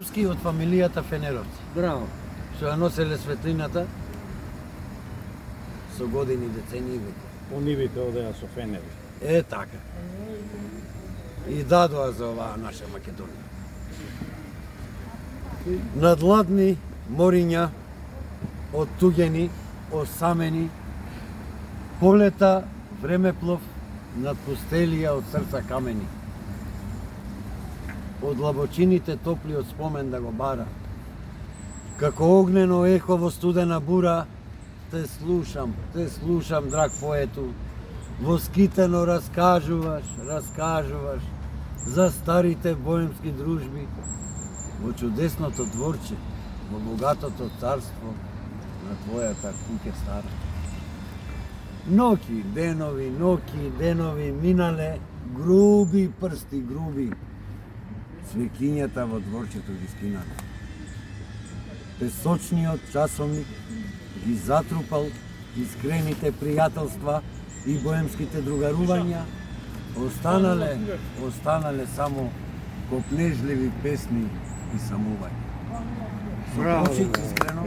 Ски од фамилијата Фенеровци, Браво. што ја носеле светлината со години, децении веќе. По нивите одеа со фенери. Е, така. И дадоа за оваа наша Македонија. Надладни мориња, оттуѓени, осамени, полета времеплов над пустелија од срца камени. Од лабочините топли од спомен да го бара. Како огнено ехо во студена бура, те слушам, драг поету, воскитено раскажуваш за старите боемски дружби, во чудесното дворче, во богатото царство на твојата куќа стара. Ноќи, денови минале, груби прсти, свекињата во дворчето ги скинале. Песочниот часовник ги затрупал искрените пријателства и боемските другарувања, останале само копнежливи песни и самувања. Со почит искрено.